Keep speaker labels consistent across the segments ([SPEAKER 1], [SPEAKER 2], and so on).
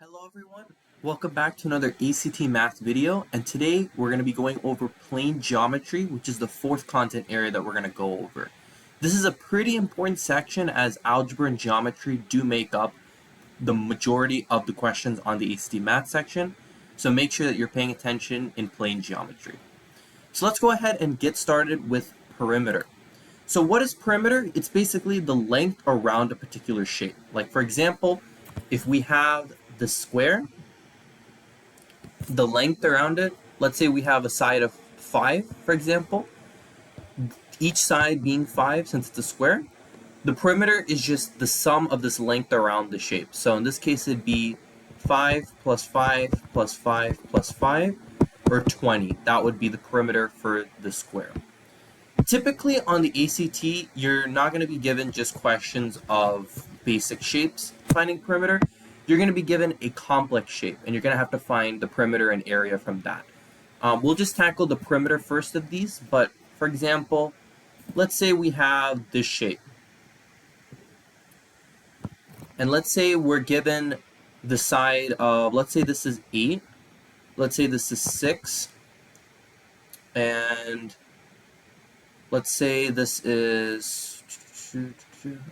[SPEAKER 1] Hello everyone, welcome back to another ACT math video, and today we're going to be going over plane geometry, which is the fourth content area that we're going to go over. This is a pretty important section as algebra and geometry do make up the majority of the questions on the ACT math section, so make sure that you're paying attention in plane geometry. So let's go ahead and get started with perimeter. So what is perimeter? It's basically the length around a particular shape. Like for example, if we have the square, the length around it, let's say we have a side of 5, for example, each side being 5 since it's a square, the perimeter is just the sum of this length around the shape. So in this case, it'd be 5 plus 5 plus 5 plus 5, or 20. That would be the perimeter for the square. Typically on the ACT, you're not going to be given just questions of basic shapes finding perimeter. You're going to be given a complex shape, and you're going to have to find the perimeter and area from that. We'll just tackle the perimeter first of these, but for example, let's say we have this shape. And let's say we're given the side of, let's say this is 8, let's say this is 6, and let's say this is,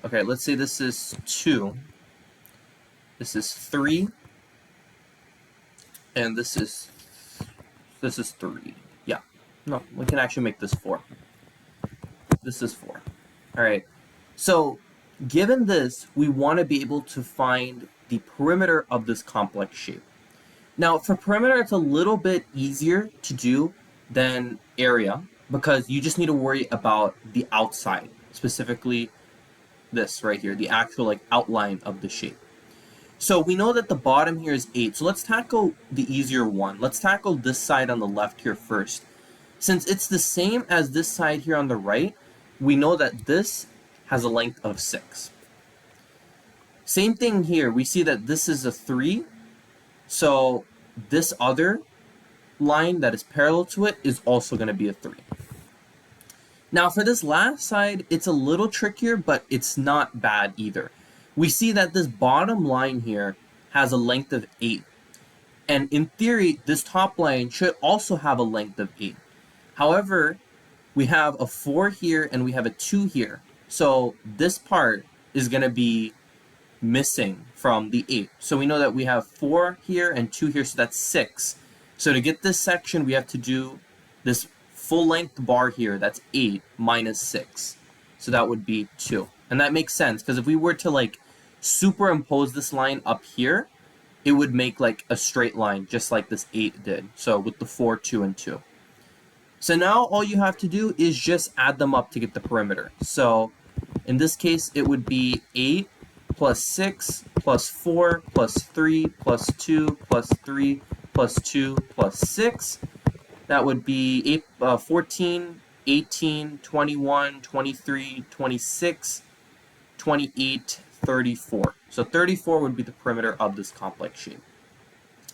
[SPEAKER 1] okay, let's say this is 2, this is 3, and this is 3. Yeah, no, we can actually make this 4. This is 4. All right, so given this, we want to be able to find the perimeter of this complex shape. Now, for perimeter, it's a little bit easier to do than area, because you just need to worry about the outside, specifically this right here, the actual outline of the shape. So we know that the bottom here is 8, so let's tackle the easier one. Let's tackle this side on the left here first. Since it's the same as this side here on the right, we know that this has a length of 6. Same thing here, we see that this is a 3, so this other line that is parallel to it is also going to be a 3. Now for this last side, it's a little trickier, but it's not bad either. We see that this bottom line here has a length of 8. And in theory, this top line should also have a length of 8. However, we have a 4 here and we have a 2 here. So this part is going to be missing from the 8. So we know that we have 4 here and 2 here, so that's 6. So to get this section, we have to do this full length bar here, that's 8 minus 6. So that would be 2. And that makes sense, because if we were to superimpose this line up here, it would make a straight line, just like this 8 did. So with the 4, 2, and 2. So now all you have to do is just add them up to get the perimeter. So in this case, it would be 8 plus 6 plus 4 plus 3 plus 2 plus 3 plus 2 plus 6. That would be 14, 18, 21, 23, 26, 28, 34. So 34 would be the perimeter of this complex shape.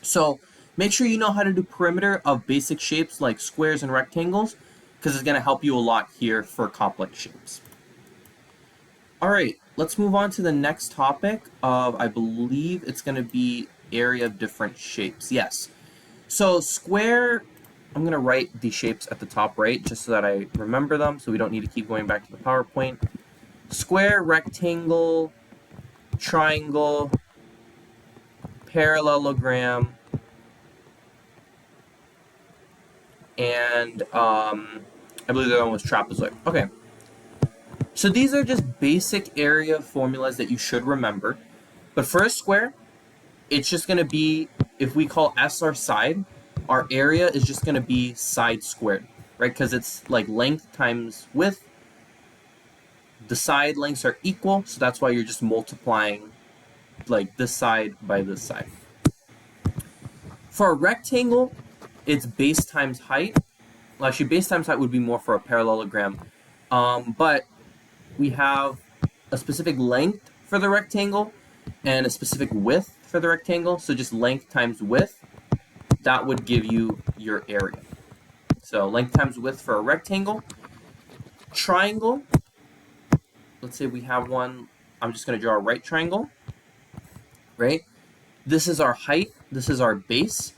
[SPEAKER 1] So make sure you know how to do perimeter of basic shapes like squares and rectangles, because it's going to help you a lot here for complex shapes. All right, let's move on to the next topic of, I believe it's going to be area of different shapes. Yes. So square, I'm going to write the shapes at the top right just so that I remember them, so we don't need to keep going back to the PowerPoint. Square, rectangle, triangle, parallelogram, and I believe the other one was trapezoid. Okay. So these are just basic area formulas that you should remember. But for a square, it's just going to be, if we call S our side, our area is just going to be side squared, right? Because it's length times width. The side lengths are equal, so that's why you're just multiplying this side by this side. For a rectangle, it's base times height. Well, actually, base times height would be more for a parallelogram. But we have a specific length for the rectangle and a specific width for the rectangle. So just length times width, that would give you your area. So length times width for a rectangle. Triangle, let's say we have one, I'm just going to draw a right triangle, right? This is our height. This is our base.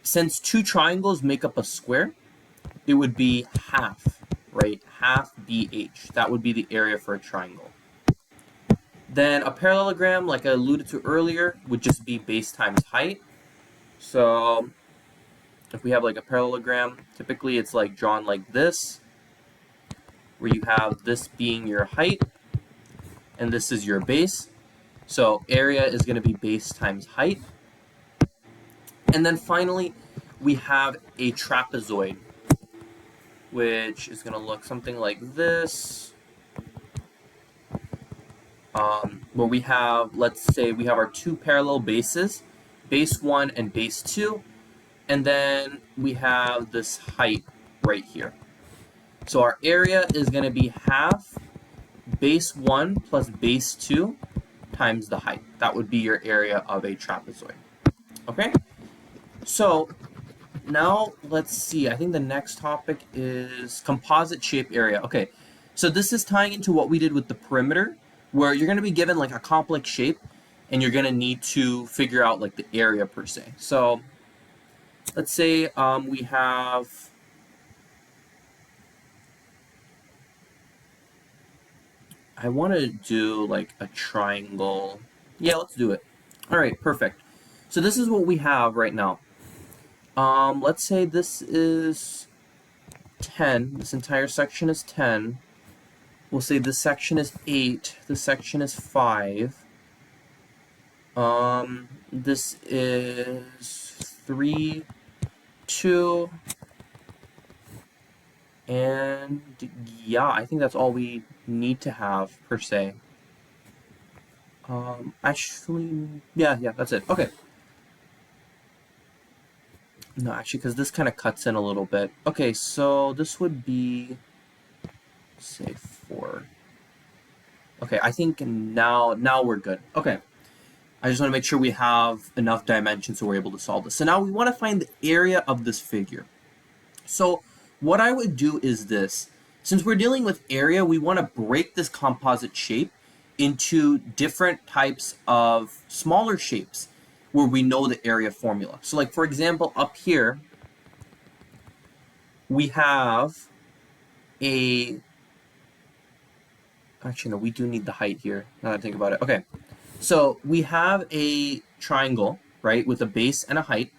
[SPEAKER 1] Since two triangles make up a square, it would be half, right? Half BH. That would be the area for a triangle. Then a parallelogram, like I alluded to earlier, would just be base times height. So if we have like a parallelogram, typically it's like drawn like this, where you have this being your height, and this is your base. So area is going to be base times height. And then finally, we have a trapezoid, which is going to look something like this. Where we have, let's say we have our two parallel bases, base 1 and base 2, and then we have this height right here. So our area is going to be half base 1 plus base 2 times the height. That would be your area of a trapezoid. Okay? So now let's see. I think the next topic is composite shape area. Okay, so this is tying into what we did with the perimeter, where you're going to be given like a complex shape, and you're going to need to figure out like the area per se. So let's say we have I want to do like a triangle. Yeah, let's do it. All right, perfect. So this is what we have right now. Let's say this is 10. This entire section is 10. We'll say this section is 8. This section is 5. This is 3, 2, and yeah, I think that's all we need to have per se. Actually, yeah, that's it. Okay. No, actually, because this kind of cuts in a little bit. Okay, so this would be, say, 4. Okay, I think now we're good. Okay. I just want to make sure we have enough dimensions so we're able to solve this. So now we want to find the area of this figure. So what I would do is this. Since we're dealing with area, we want to break this composite shape into different types of smaller shapes where we know the area formula. So like, for example, up here, we have a... Actually, no, we do need the height here, now that I think about it. Okay, so we have a triangle, right, with a base and a height.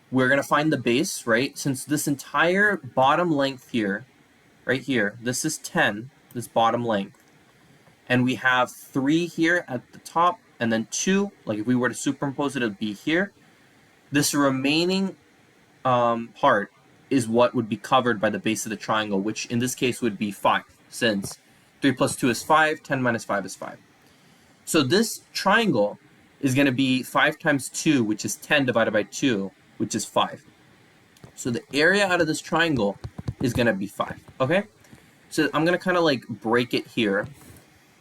[SPEAKER 1] We're going to find the base, right? Since this entire bottom length here, right here, this is 10, this bottom length. And we have 3 here at the top, and then 2, like if we were to superimpose it, it would be here. This remaining part is what would be covered by the base of the triangle, which in this case would be 5, since 3 plus 2 is 5, 10 minus 5 is 5. So this triangle is going to be 5 times 2, which is 10 divided by 2, which is 5. So the area out of this triangle is going to be 5, okay? So I'm going to kind of like break it here.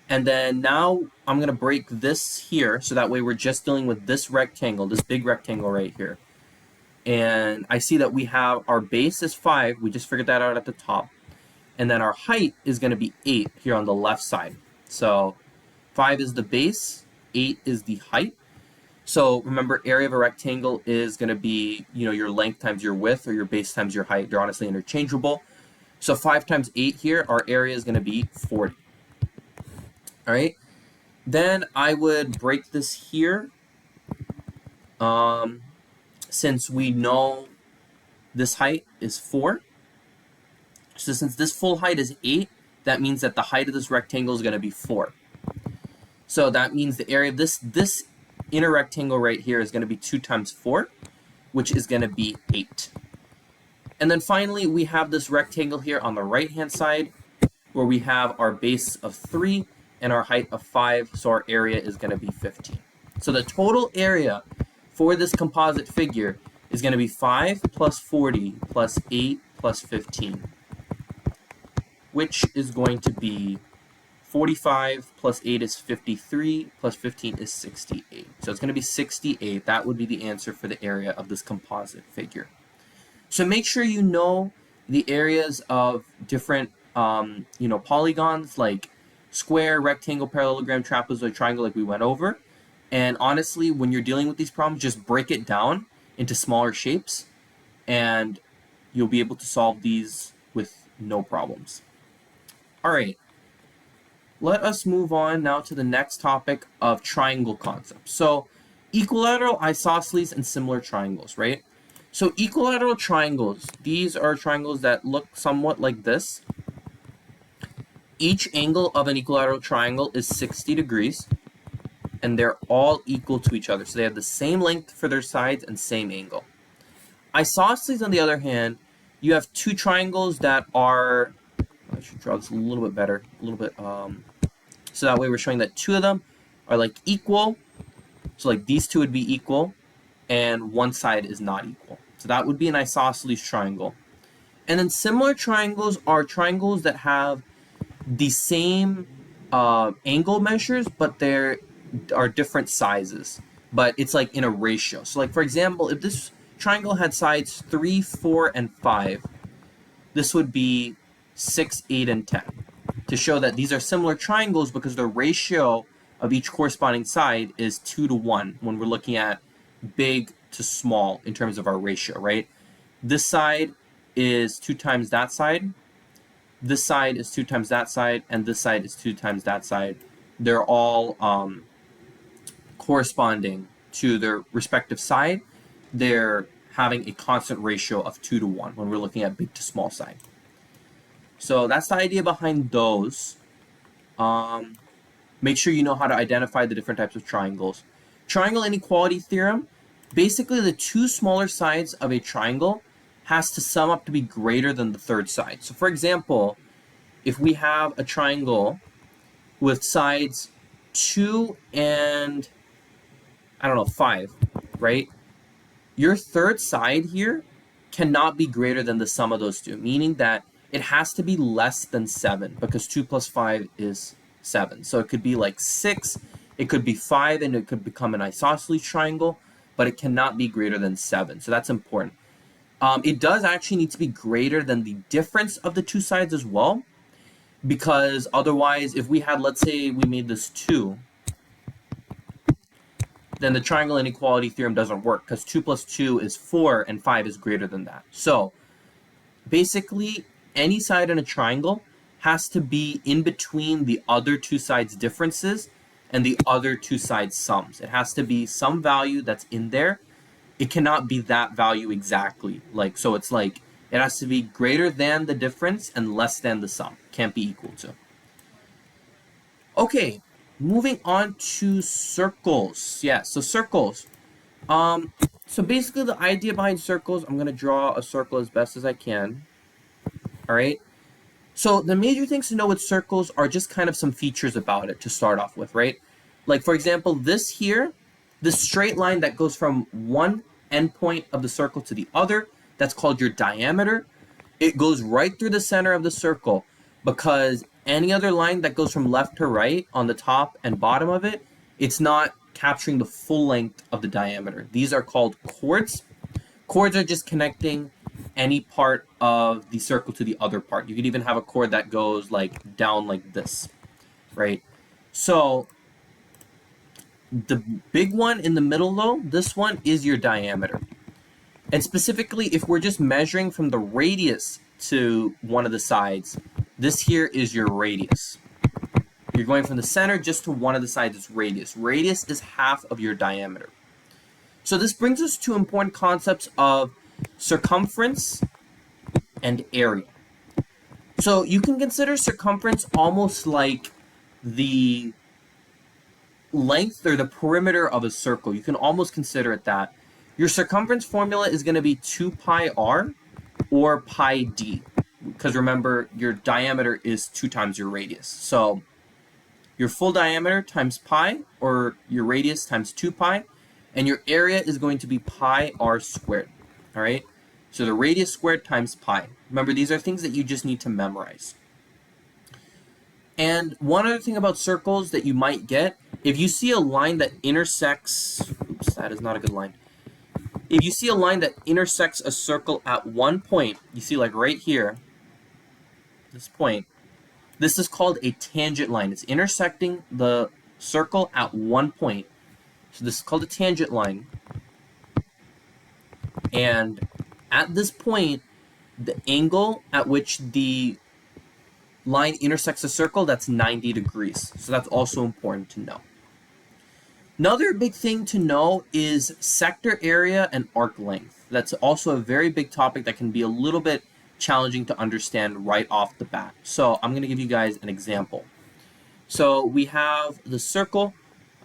[SPEAKER 1] And then now I'm going to break this here, so that way we're just dealing with this rectangle, this big rectangle right here. And I see that we have our base is 5. We just figured that out at the top. And then our height is going to be 8 here on the left side. So 5 is the base, 8 is the height. So remember, area of a rectangle is going to be, your length times your width, or your base times your height. They're honestly interchangeable. So 5 times 8 here, our area is going to be 40. All right, then I would break this here. Since we know this height is 4, so since this full height is 8, that means that the height of this rectangle is going to be 4. So that means the area of this inner rectangle right here is going to be 2 times 4, which is going to be 8. And then finally, we have this rectangle here on the right-hand side, where we have our base of 3 and our height of 5, so our area is going to be 15. So the total area for this composite figure is going to be 5 plus 40 plus 8 plus 15, which is going to be 45 plus 8 is 53 plus 15 is 68. So it's going to be 68. That would be the answer for the area of this composite figure. So make sure you know the areas of different polygons like square, rectangle, parallelogram, trapezoid, triangle, like we went over. And honestly, when you're dealing with these problems, just break it down into smaller shapes and you'll be able to solve these with no problems. All right, let us move on now to the next topic of triangle concepts. So equilateral isosceles and similar triangles, right? So equilateral triangles, these are triangles that look somewhat like this. Each angle of an equilateral triangle is 60 degrees, and they're all equal to each other. So they have the same length for their sides and same angle. Isosceles, on the other hand, you have two triangles that are, I should draw this a little bit better, a little bit, so that way we're showing that two of them are like equal. So like these two would be equal, and one side is not equal. So that would be an isosceles triangle. And then similar triangles are triangles that have the same angle measures, but there are different sizes. But it's like in a ratio. So like for example, if this triangle had sides 3, 4, and 5, this would be 6, 8, and 10. To show that these are similar triangles because the ratio of each corresponding side is 2 to 1 when we're looking at big to small in terms of our ratio, right? This side is 2 times that side. This side is 2 times that side, and this side is 2 times that side. They're all corresponding to their respective side. They're having a constant ratio of 2 to 1 when we're looking at big to small side. So that's the idea behind those. Make sure you know how to identify the different types of triangles. Triangle inequality theorem. Basically, the two smaller sides of a triangle has to sum up to be greater than the third side. So for example, if we have a triangle with sides 2 and, I don't know, 5, right? Your third side here cannot be greater than the sum of those two, meaning that it has to be less than 7 because 2 plus 5 is 7. So it could be like 6, it could be 5, and it could become an isosceles triangle, but it cannot be greater than 7. So that's important. It does actually need to be greater than the difference of the two sides as well, because otherwise, if we had, let's say we made this 2, then the triangle inequality theorem doesn't work because 2 plus 2 is 4 and 5 is greater than that. So basically, any side in a triangle has to be in between the other two sides' differences and the other two sides' sums. It has to be some value that's in there. It cannot be that value exactly. So it's like it has to be greater than the difference and less than the sum. Can't be equal to. Okay, moving on to circles. Yeah, so circles. So basically the idea behind circles, I'm going to draw a circle as best as I can. All right. So the major things to know with circles are just kind of some features about it to start off with, right? Like for example, this here, this straight line that goes from one endpoint of the circle to the other, that's called your diameter. It goes right through the center of the circle because any other line that goes from left to right on the top and bottom of it, it's not capturing the full length of the diameter. These are called chords. Chords are just connecting any part of the circle to the other part. You could even have a chord that goes like down like this, right? So the big one in the middle though, this one is your diameter. And specifically, if we're just measuring from the radius to one of the sides, this here is your radius. You're going from the center just to one of the sides, it's radius. Radius is half of your diameter. So this brings us to important concepts of circumference and area. So you can consider circumference almost like the length or the perimeter of a circle. You can almost consider it that. Your circumference formula is going to be 2 pi r or pi d, because remember, your diameter is 2 times your radius. So your full diameter times pi, or your radius times 2 pi, and your area is going to be pi r squared. All right? So the radius squared times pi. Remember, these are things that you just need to memorize. And one other thing about circles that you might get, if you see a line that intersects, oops, that is not a good line. If you see a line that intersects a circle at one point, you see like right here, this point, this is called a tangent line. It's intersecting the circle at one point. So this is called a tangent line. And at this point, the angle at which the line intersects a circle, that's 90 degrees. So that's also important to know. Another big thing to know is sector area and arc length. That's also a very big topic that can be a little bit challenging to understand right off the bat. So I'm going to give you guys an example. So we have the circle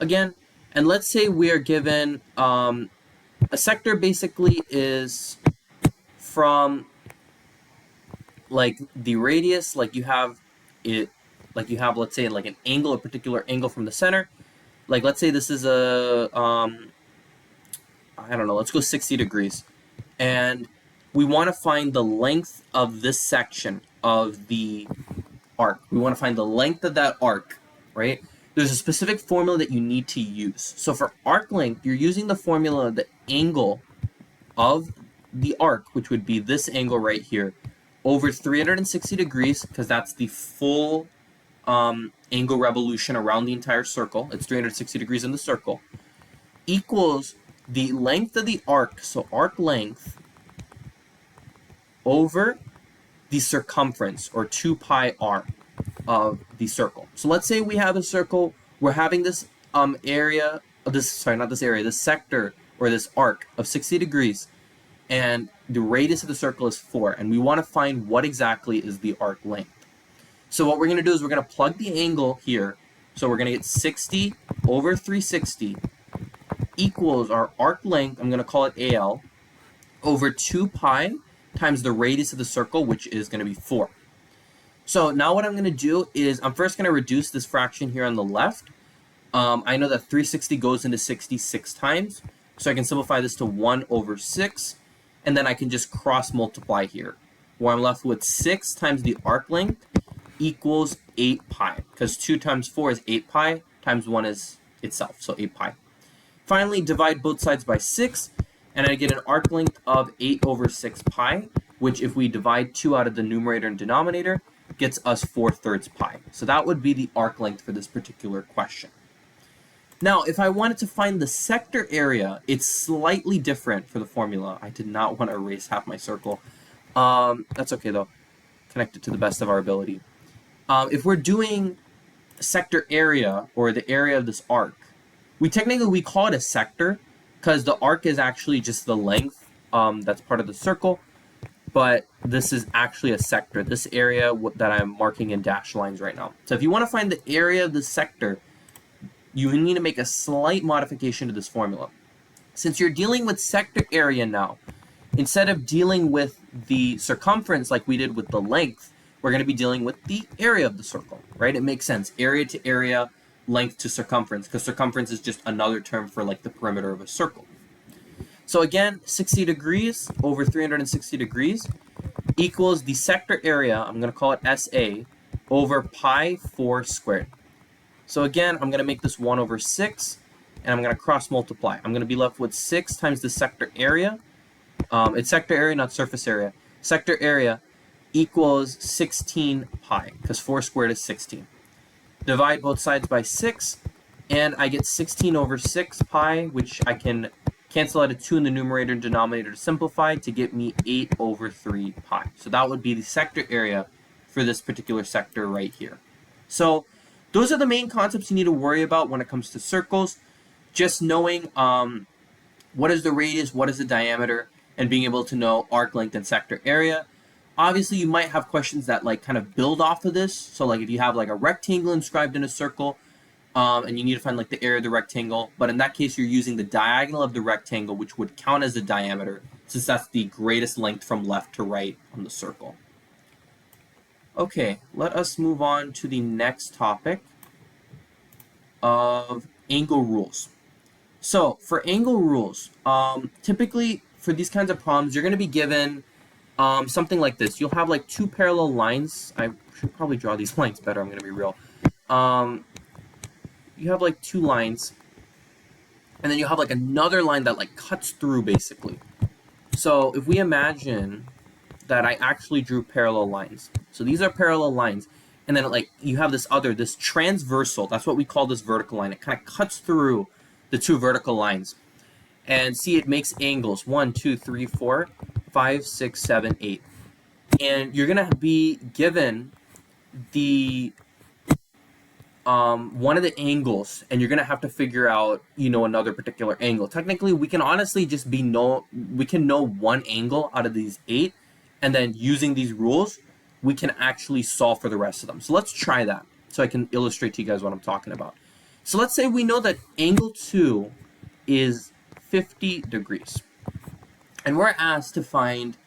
[SPEAKER 1] again, and let's say we are given a sector basically is from like the radius, like you have it, like you have, let's say, like an angle, a particular angle from the center. Like let's say this is a I don't know, let's go 60 degrees, and we want to find the length of this section of the arc. We want to find the length of that arc, right? There's a specific formula that you need to use. So for arc length, you're using the formula, the angle of the arc, which would be this angle right here, over 360 degrees, because that's the full angle revolution around the entire circle. It's 360 degrees in the circle, equals the length of the arc, so arc length, over the circumference, or 2 pi r of the circle. So let's say we have a circle, we're having this area, this sector, or this arc of 60 degrees, and the radius of the circle is 4, and we want to find what exactly is the arc length. So what we're going to do is we're going to plug the angle here. So we're going to get 60 over 360 equals our arc length, I'm going to call it AL, over 2 pi times the radius of the circle, which is going to be 4. So now what I'm going to do is I'm first going to reduce this fraction here on the left. I know that 360 goes into 66 times, so I can simplify this to 1 over 6, and then I can just cross multiply here, where I'm left with 6 times the arc length equals 8 pi, because 2 times 4 is 8 pi, times 1 is itself, so 8 pi. Finally, divide both sides by 6, and I get an arc length of 8 over 6 pi, which if we divide 2 out of the numerator and denominator, gets us 4/3 pi. So that would be the arc length for this particular question. Now, if I wanted to find the sector area, it's slightly different for the formula. I did not want to erase half my circle. That's okay though. Connect it to the best of our ability. If we're doing sector area, or the area of this arc, we call it a sector, because the arc is actually just the length that's part of the circle, but this is actually a sector, this area that I'm marking in dashed lines right now. So if you want to find the area of the sector, you need to make a slight modification to this formula. Since you're dealing with sector area now, instead of dealing with the circumference like we did with the length, we're going to be dealing with the area of the circle, right? It makes sense. Area to area, length to circumference, because circumference is just another term for like the perimeter of a circle. So again, 60 degrees over 360 degrees equals the sector area, I'm going to call it SA, over pi 4 squared. So again, I'm going to make this 1 over 6, and I'm going to cross multiply. I'm going to be left with 6 times the sector area. It's sector area, not surface area. Sector area equals 16 pi, because 4 squared is 16. Divide both sides by 6, and I get 16 over 6 pi, which I can cancel out a 2 in the numerator and denominator to simplify to get me 8 over 3 pi. So that would be the sector area for this particular sector right here. So those are the main concepts you need to worry about when it comes to circles. Just knowing what is the radius, what is the diameter, and being able to know arc length and sector area. Obviously, you might have questions that like kind of build off of this. So like if you have like a rectangle inscribed in a circle, and you need to find like the area of the rectangle, but in that case you're using the diagonal of the rectangle, which would count as the diameter, since that's the greatest length from left to right on the circle. Okay, let us move on to the next topic of angle rules. So for angle rules, typically for these kinds of problems, you're going to be given something like this. You'll have like 2 parallel lines. I should probably draw these lines better, I'm going to be real. You have like 2 lines, and then you have like another line that like cuts through basically. So if we imagine that I actually drew parallel lines, so these are parallel lines, and then like you have this transversal, that's what we call this vertical line. It kind of cuts through the two vertical lines. And see, it makes angles 1, 2, 3, 4, 5, 6, 7, 8. And you're going to be given the one of the angles, and you're going to have to figure out, another particular angle. Technically, we can honestly just we can know one angle out of these 8, and then using these rules, we can actually solve for the rest of them. So let's try that so I can illustrate to you guys what I'm talking about. So let's say we know that angle 2 is 50 degrees. And we're asked to find,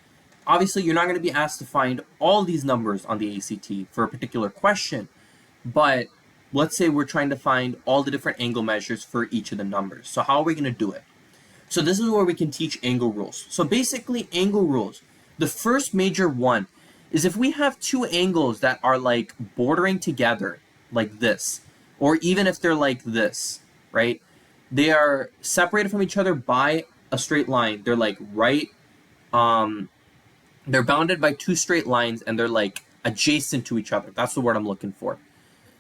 [SPEAKER 1] obviously you're not going to be asked to find all these numbers on the ACT for a particular question, but let's say we're trying to find all the different angle measures for each of the numbers. So how are we going to do it? So this is where we can teach angle rules. So basically, angle rules, the first major one is if we have two angles that are like bordering together like this, or even if they're like this, right? They are separated from each other by a straight line. They're like they're bounded by two straight lines, and they're like adjacent to each other. That's the word I'm looking for.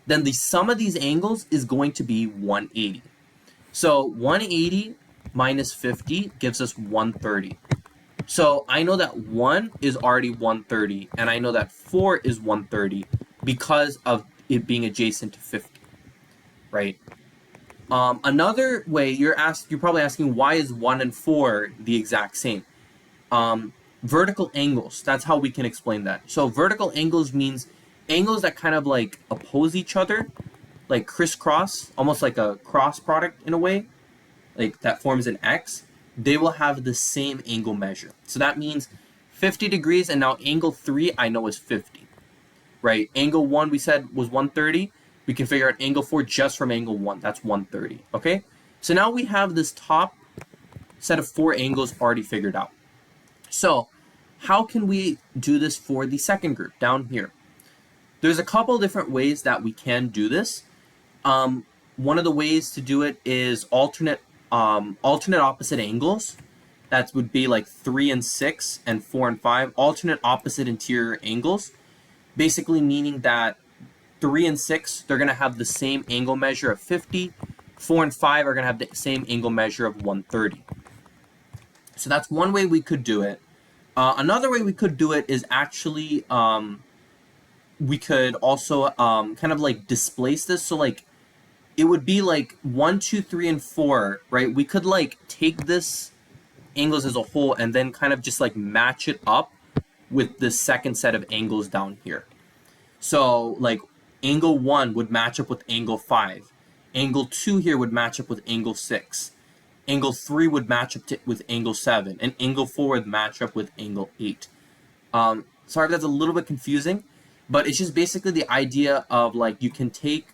[SPEAKER 1] Then the sum of these angles is going to be 180. So 180 minus 50 gives us 130. So I know that 1 is already 130, and I know that 4 is 130 because of it being adjacent to 50, right? Another way, you're probably asking, why is 1 and 4 the exact same? Vertical angles, that's how we can explain that. So vertical angles means angles that kind of like oppose each other, like crisscross, almost like a cross product in a way, like that forms an X. They will have the same angle measure. So that means 50 degrees, and now angle 3 I know is 50, right? Angle 1 we said was 130. We can figure out angle 4 just from angle 1. That's 130, okay? So now we have this top set of 4 angles already figured out. So how can we do this for the second group down here? There's a couple different ways that we can do this. One of the ways to do it is alternate opposite angles. That would be like 3 and 6 and 4 and 5. Alternate opposite interior angles. Basically meaning that 3 and 6, they're going to have the same angle measure of 50. 4 and 5 are going to have the same angle measure of 130. So that's one way we could do it. Another way we could do it is actually, we could also kind of like displace this. So like, it would be like 1, 2, 3, and 4, right? We could like take this angles as a whole and then kind of just like match it up with the second set of angles down here. So like angle 1 would match up with angle 5. Angle 2 here would match up with angle 6. Angle 3 would match up with angle 7. And angle 4 would match up with angle 8. Sorry if that's a little bit confusing, but it's just basically the idea of like you can take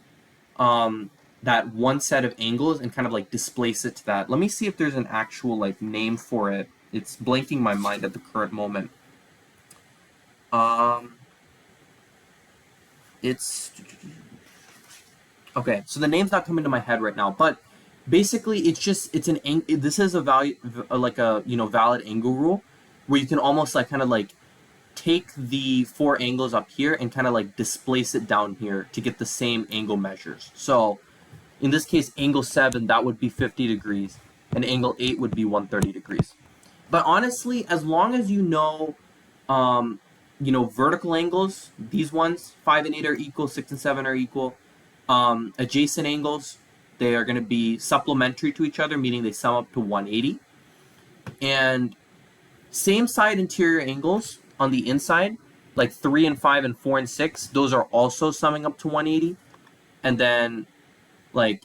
[SPEAKER 1] that one set of angles and kind of like displace it to that. Let me see if there's an actual like name for it. It's blanking my mind at the current moment. It's okay, so the name's not coming to my head right now, but basically this is a value, like a valid angle rule, where you can almost like kind of like take the 4 angles up here and kind of like displace it down here to get the same angle measures. So in this case, angle 7, that would be 50 degrees, and angle 8 would be 130 degrees. But honestly, as long as vertical angles, these ones, 5 and 8 are equal, 6 and 7 are equal. Adjacent angles, they are going to be supplementary to each other, meaning they sum up to 180. And same side interior angles on the inside, like 3 and 5 and 4 and 6, those are also summing up to 180. And then like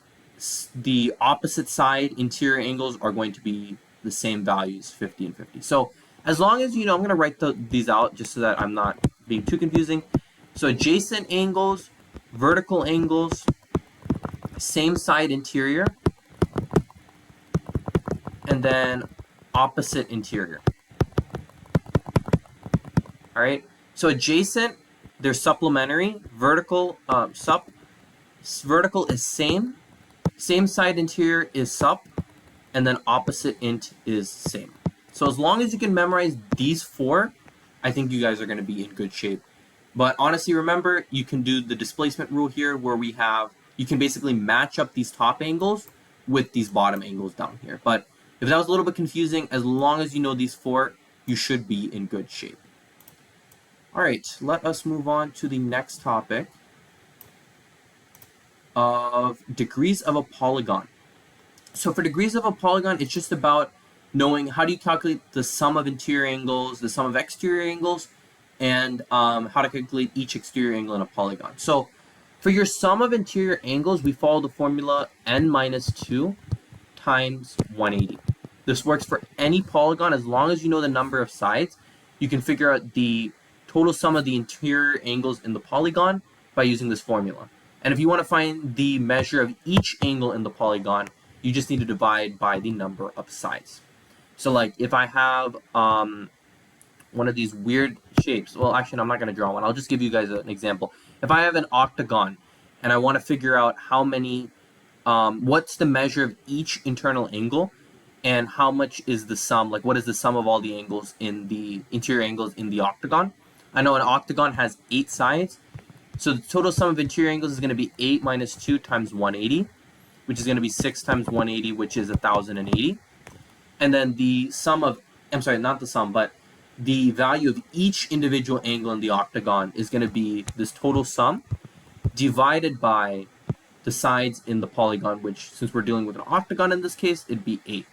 [SPEAKER 1] the opposite side interior angles are going to be the same values, 50 and 50. So as long as, I'm going to write these out just so that I'm not being too confusing. So adjacent angles, vertical angles, same side interior, and then opposite interior. All right. So adjacent, they're supplementary. Vertical, vertical is same. Same side interior is sup, and then opposite int is same. So as long as you can memorize these 4, I think you guys are going to be in good shape. But honestly, remember, you can do the displacement rule here where you can basically match up these top angles with these bottom angles down here. But if that was a little bit confusing, as long as you know these four, you should be in good shape. All right, let us move on to the next topic of degrees of a polygon. So for degrees of a polygon, it's just about knowing how do you calculate the sum of interior angles, the sum of exterior angles, and how to calculate each exterior angle in a polygon. So for your sum of interior angles, we follow the formula n minus 2 times 180. This works for any polygon. As long as you know the number of sides, you can figure out the total sum of the interior angles in the polygon by using this formula. And if you want to find the measure of each angle in the polygon, you just need to divide by the number of sides. So like if I have one of these weird shapes, well, actually, I'm not going to draw one. I'll just give you guys an example. If I have an octagon and I want to figure out how many, what's the measure of each internal angle, and how much is the sum, like what is the sum of all the angles in the interior angles in the octagon? I know an octagon has 8 sides, so the total sum of interior angles is going to be 8 minus 2 times 180, which is going to be 6 times 180, which is 1,080. And then the sum of, I'm sorry, not the sum, but the value of each individual angle in the octagon is going to be this total sum divided by the sides in the polygon, which, since we're dealing with an octagon in this case, it'd be 8.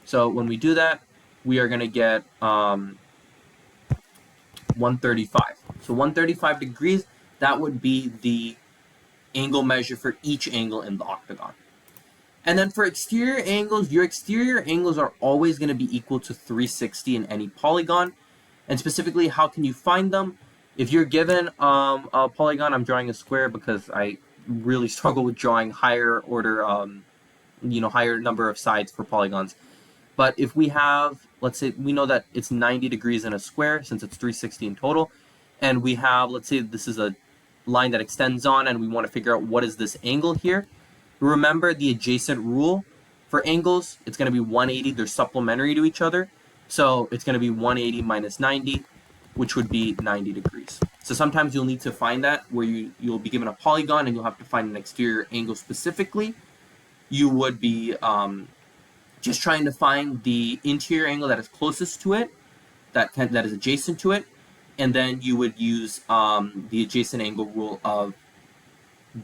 [SPEAKER 1] So when we do that, we are going to get 135. So 135 degrees, that would be the angle measure for each angle in the octagon. And then for exterior angles, your exterior angles are always going to be equal to 360 in any polygon. And specifically, how can you find them? If you're given a polygon, I'm drawing a square because I really struggle with drawing higher order, higher number of sides for polygons. But if we have, let's say, we know that it's 90 degrees in a square since it's 360 in total. And we have, let's say this is a line that extends on and we want to figure out what is this angle here. Remember the adjacent rule for angles. It's going to be 180. They're supplementary to each other. So it's going to be 180 minus 90, which would be 90 degrees. So sometimes you'll need to find that where you'll be given a polygon and you'll have to find an exterior angle specifically. You would be just trying to find the interior angle that is closest to it, that is adjacent to it, and then you would use the adjacent angle rule of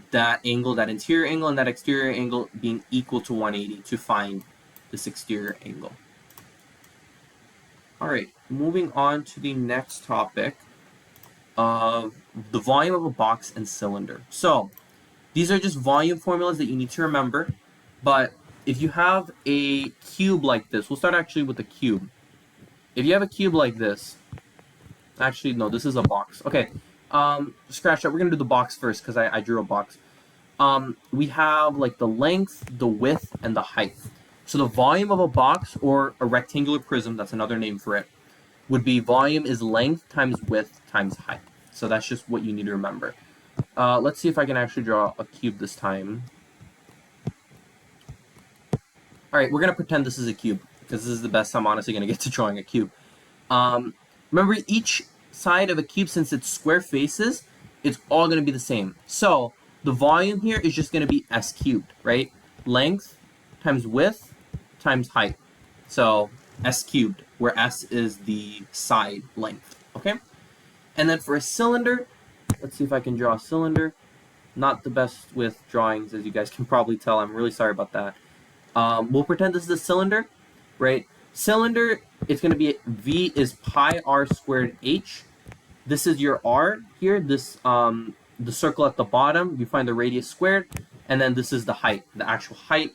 [SPEAKER 1] that angle, that interior angle, and that exterior angle being equal to 180 to find this exterior angle. All right, moving on to the next topic of the volume of a box and cylinder. So these are just volume formulas that you need to remember, but if you have a cube like this, we'll start actually with a cube. If you have a cube like this, actually, no, this is a box. Okay, scratch that. We're going to do the box first because I drew a box. We have like the length, the width, and the height. So the volume of a box or a rectangular prism, that's another name for it, would be volume is length times width times height. So that's just what you need to remember. Let's see if I can actually draw a cube this time. All right, we're going to pretend this is a cube because this is the best I'm honestly going to get to drawing a cube. Remember, each side of a cube, since it's square faces, it's all going to be the same. So the volume here is just going to be s cubed, right? Length times width times height. So s cubed, where s is the side length, okay? And then for a cylinder, let's see if I can draw a cylinder. Not the best with drawings, as you guys can probably tell. I'm really sorry about that. We'll pretend this is a cylinder, right? Cylinder, it's going to be V is pi r squared h. This is your r here. This the circle at the bottom, you find the radius squared, and then this is the height, the actual height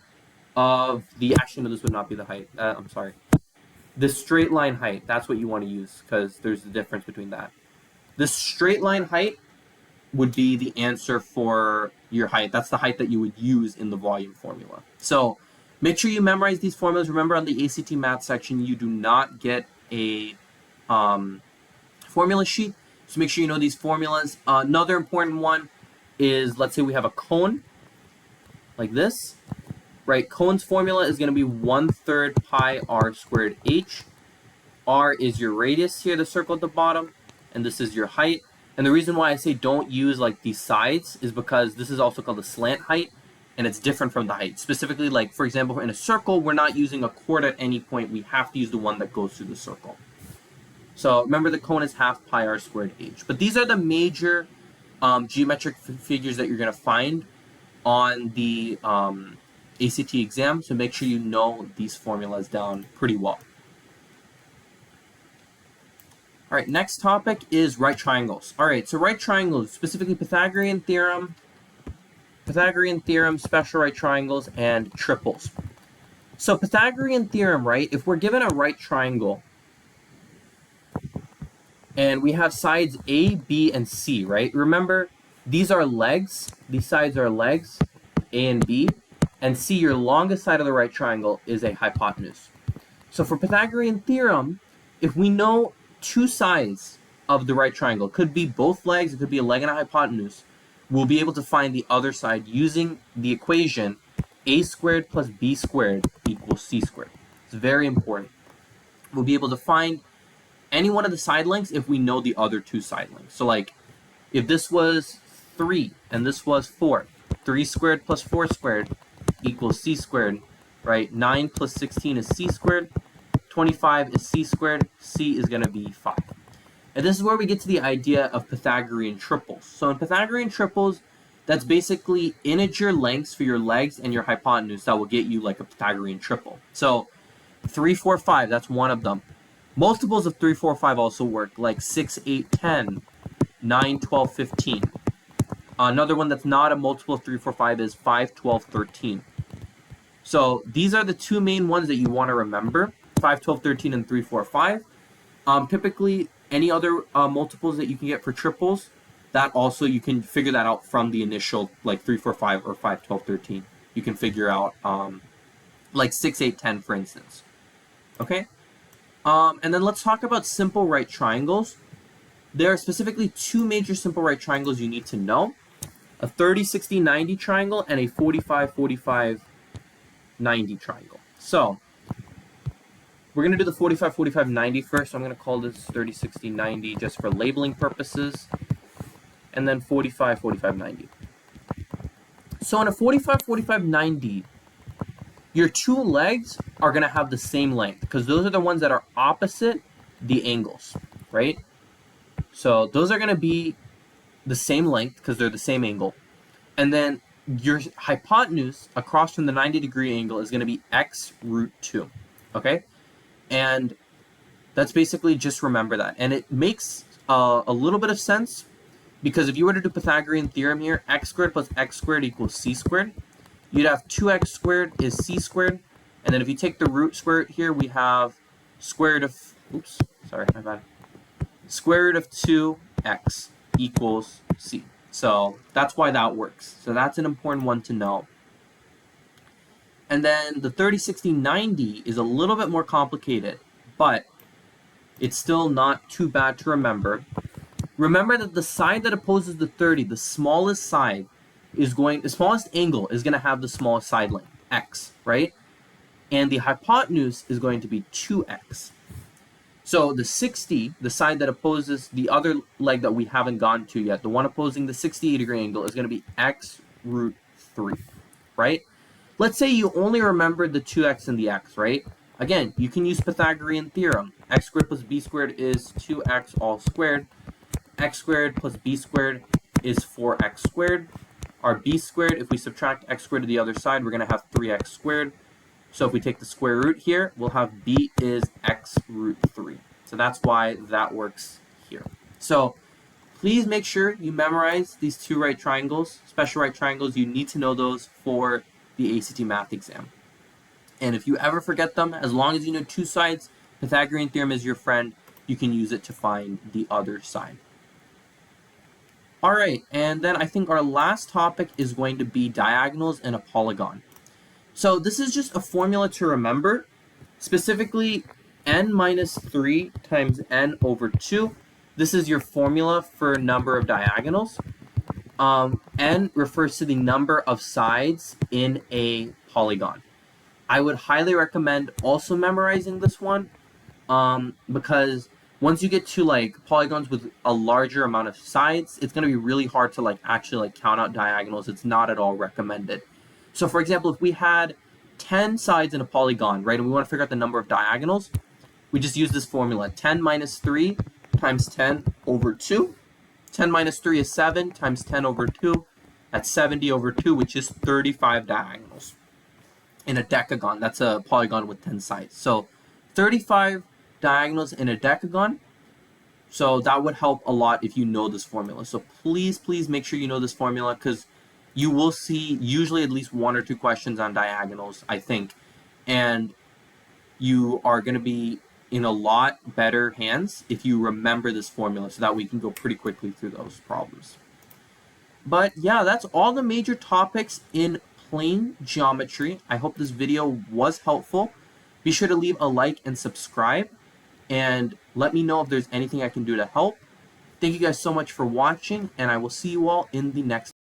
[SPEAKER 1] of the, actually no, this would not be the height. I'm sorry. The straight line height, that's what you want to use because there's a difference between that. This straight line height would be the answer for your height. That's the height that you would use in the volume formula. So make sure you memorize these formulas. Remember, on the ACT math section, you do not get a formula sheet. So make sure you know these formulas. Another important one is, let's say we have a cone like this, right? Cone's formula is going to be 1/3 pi r squared h. R is your radius here, the circle at the bottom, and this is your height. And the reason why I say don't use like these sides is because this is also called the slant height. and it's different from the height. Specifically, like, for example, in a circle, we're not using a chord at any point. We have to use the one that goes through the circle. So remember, the cone is half pi r squared h. But these are the major geometric figures that you're going to find on the ACT exam. So make sure you know these formulas down pretty well. All right, next topic is right triangles. All right, so right triangles, specifically Pythagorean theorem, special right triangles, and triples. So Pythagorean theorem, right, if we're given a right triangle and we have sides A, B, and C, right? Remember, these are legs. These sides are legs, A and B, and C, your longest side of the right triangle, is a hypotenuse. So for Pythagorean theorem, if we know two sides of the right triangle, it could be both legs, it could be a leg and a hypotenuse, we'll be able to find the other side using the equation a squared plus b squared equals c squared. It's very important. We'll be able to find any one of the side lengths if we know the other two side lengths. So like, if this was 3 and this was 4, 3 squared plus 4 squared equals c squared, right? 9 plus 16 is c squared. 25 is c squared, c is going to be 5. And this is where we get to the idea of Pythagorean triples. So in Pythagorean triples, that's basically integer lengths for your legs and your hypotenuse that will get you like a Pythagorean triple. So 3, 4, 5, that's one of them. Multiples of 3, 4, 5 also work, like 6, 8, 10, 9, 12, 15. Another one that's not a multiple of 3, 4, 5 is 5, 12, 13. So these are the two main ones that you want to remember. 5, 12, 13, and 3, 4, 5. Typically, any other multiples that you can get for triples, that also you can figure that out from the initial, like 3, 4, 5 or 5, 12, 13. You can figure out like 6, 8, 10, for instance. Okay? And then let's talk about simple right triangles. There are specifically two major simple right triangles you need to know. A 30, 60, 90 triangle and a 45, 45, 90 triangle. So we're going to do the 45, 45, 90 first. So I'm going to call this 30, 60, 90 just for labeling purposes. And then 45, 45, 90. So in a 45, 45, 90, your two legs are going to have the same length because those are the ones that are opposite the angles, right? So those are going to be the same length because they're the same angle. And then your hypotenuse across from the 90-degree angle is going to be x root 2, okay? And that's basically, just remember that. And it makes a little bit of sense because if you were to do Pythagorean theorem here, x squared plus x squared equals c squared. You'd have 2x squared is c squared. And then if you take the root square root here, we have square root of, oops, sorry, my bad. Square root of 2x equals c. So that's why that works. So that's an important one to know. And then the 30, 60, 90 is a little bit more complicated, but it's still not too bad to remember. Remember that the side that opposes the 30, the smallest side, the smallest angle is going to have the smallest side length, x, right? And the hypotenuse is going to be 2x. So the 60, the side that opposes the other leg that we haven't gone to yet, the one opposing the 60-degree angle, is going to be x root 3, right? Let's say you only remembered the 2x and the x, right? Again, you can use Pythagorean theorem. X squared plus b squared is 2x all squared. X squared plus b squared is 4x squared. Our b squared, if we subtract x squared to the other side, we're going to have 3x squared. So if we take the square root here, we'll have b is x root 3. So that's why that works here. So please make sure you memorize these two right triangles, special right triangles. You need to know those for the ACT math exam. And if you ever forget them, as long as you know two sides, Pythagorean theorem is your friend. You can use it to find the other side. All right, and then I think our last topic is going to be diagonals in a polygon. So this is just a formula to remember, specifically n minus 3 times n over 2. This is your formula for number of diagonals. N refers to the number of sides in a polygon. I would highly recommend also memorizing this one because once you get to like polygons with a larger amount of sides, it's going to be really hard to like actually like count out diagonals. It's not at all recommended. So for example, if we had 10 sides in a polygon, right, and we want to figure out the number of diagonals, we just use this formula. 10 minus 3 times 10 over 2. 10 minus 3 is 7 times 10 over 2. That's 70 over 2, which is 35 diagonals. In a decagon, that's a polygon with 10 sides. So 35 diagonals in a decagon. So that would help a lot if you know this formula. So please make sure you know this formula, because you will see usually at least 1 or 2 questions on diagonals, I think. And you are going to be in a lot better hands if you remember this formula, so that we can go pretty quickly through those problems. But yeah, that's all the major topics in plane geometry. I hope this video was helpful. Be sure to leave a like and subscribe, and let me know if there's anything I can do to help. Thank you guys so much for watching, and I will see you all in the next